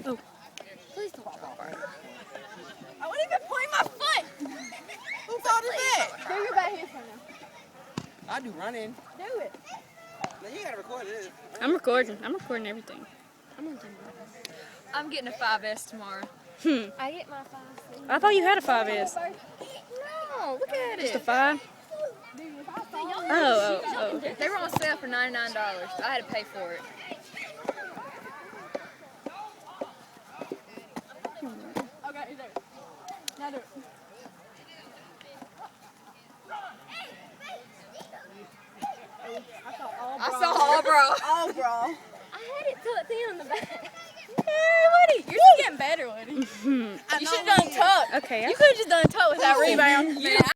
Oh. Please don't drop her. I wouldn't even point my foot. Who thought of that? Do your back hands right now. I do running. Do it. Now you gotta record this. I'm recording. I'm recording everything. I'm getting a 5S tomorrow. I get my 5. I thought you had a 5S. No, look at Just a it. 5? Oh. They were on sale for $99. I had to pay for it. Okay, there. Now do it. I saw all, bro. Oh, bro. I had it tucked in on the back. Woody, you're just getting better, Woody. You You should have done tuck. Okay. You could have just done tuck without rebound. Yeah.